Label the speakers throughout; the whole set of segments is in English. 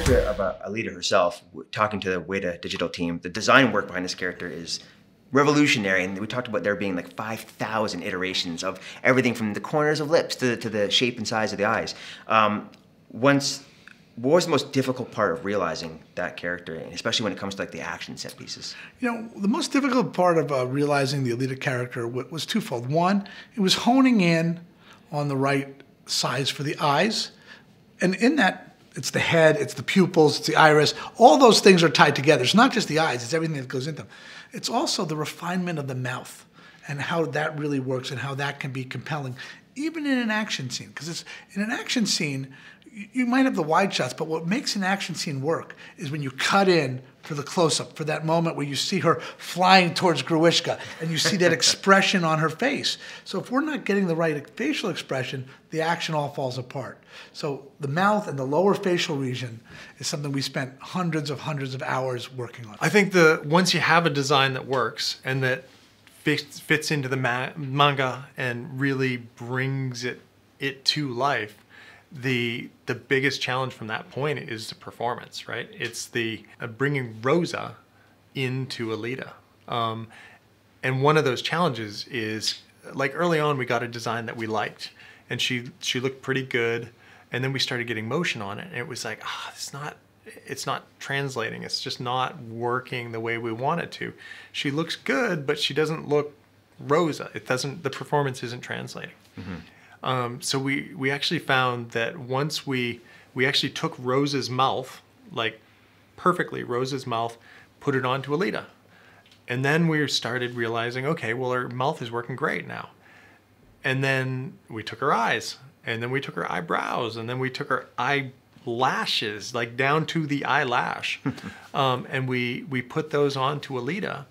Speaker 1: character of Alita herself, talking to the Weta Digital team, the design work behind this character is revolutionary, and we talked about there being like 5,000 iterations of everything from the corners of lips to the shape and size of the eyes. What was the most difficult part of realizing that character, especially when it comes to like the action set pieces?
Speaker 2: You know, the most difficult part of realizing the Alita character was twofold. One, it was honing in on the right size for the eyes, and in that, it's the head, it's the pupils, it's the iris. All those things are tied together. It's not just the eyes, it's everything that goes into them. It's also the refinement of the mouth and how that really works and how that can be compelling, even in an action scene. Because in an action scene, you might have the wide shots, but what makes an action scene work is when you cut in for the close-up, for that moment where you see her flying towards Gruishka and you see that expression on her face. So if we're not getting the right facial expression, the action all falls apart. So the mouth and the lower facial region is something we spent hundreds of hours working on.
Speaker 3: I think once you have a design that works and that fits into the manga and really brings it to life, the biggest challenge from that point is the performance, right? It's the bringing Roza into Alita. And one of those challenges is, like early on, we got a design that we liked, and she looked pretty good, and then we started getting motion on it, and it was like, it's not translating. It's just not working the way we want it to. She looks good, but she doesn't look Roza. The performance isn't translating. Mm-hmm. So we actually found that once we actually took Roza's mouth, like perfectly Roza's mouth, put it onto Alita. And then we started realizing, okay, well, her mouth is working great now. And then we took her eyes, and then we took her eyebrows, and then we took her eyelashes, like down to the eyelash. And we put those onto Alita,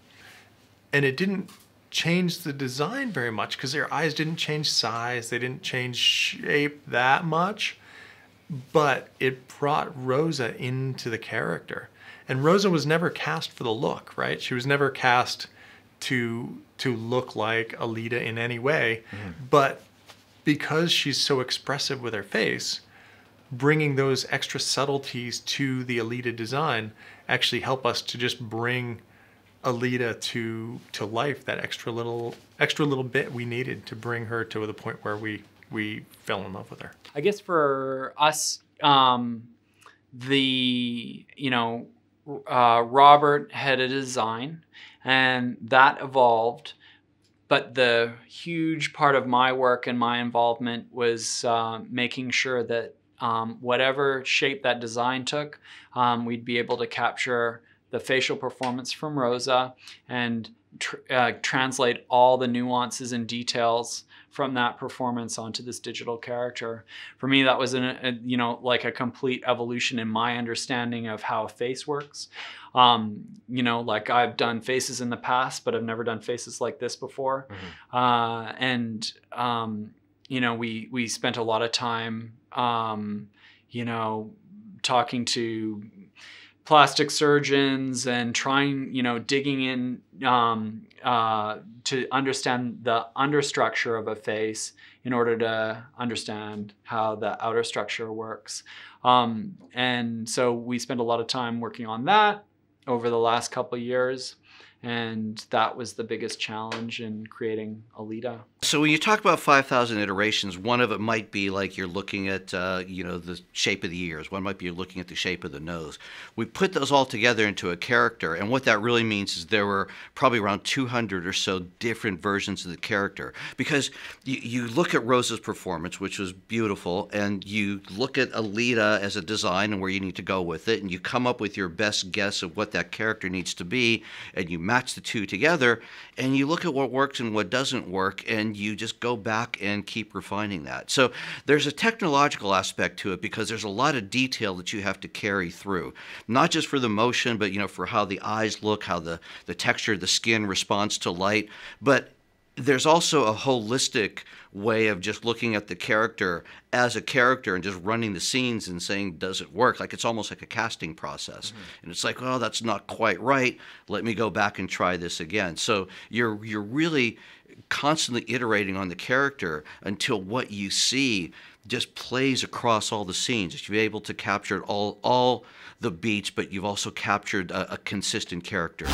Speaker 3: and it didn't change the design very much because their eyes didn't change size, they didn't change shape that much, but it brought Roza into the character. And Roza was never cast for the look, right? She was never cast to look like Alita in any way, but because she's so expressive with her face, bringing those extra subtleties to the Alita design actually help us to just bring Alita to life, that extra little bit we needed to bring her to the point where we fell in love with her.
Speaker 4: I guess for us, Robert had a design, and that evolved. But the huge part of my work and my involvement was making sure that whatever shape that design took, we'd be able to capture the facial performance from Roza and translate all the nuances and details from that performance onto this digital character. For me, that was like a complete evolution in my understanding of how a face works. Like I've done faces in the past, but I've never done faces like this before. Mm-hmm. We spent a lot of time, talking to plastic surgeons and trying, digging in to understand the understructure of a face in order to understand how the outer structure works. And so we spent a lot of time working on that over the last couple of years. And that was the biggest challenge in creating Alita.
Speaker 5: So when you talk about 5,000 iterations, one of it might be like you're looking at, the shape of the ears. One might be you're looking at the shape of the nose. We put those all together into a character, and what that really means is there were probably around 200 or so different versions of the character. Because you look at Roza's performance, which was beautiful, and you look at Alita as a design and where you need to go with it, and you come up with your best guess of what that character needs to be, and you match the two together, and you look at what works and what doesn't work, and you just go back and keep refining that. So there's a technological aspect to it because there's a lot of detail that you have to carry through, not just for the motion, but for how the eyes look, how the texture of the skin responds to light. But there's also a holistic way of just looking at the character as a character and just running the scenes and saying, does it work? Like it's almost like a casting process. Mm-hmm. And it's like, well, that's not quite right. Let me go back and try this again. So you're really constantly iterating on the character until what you see just plays across all the scenes. You're able to capture all the beats, but you've also captured a consistent character.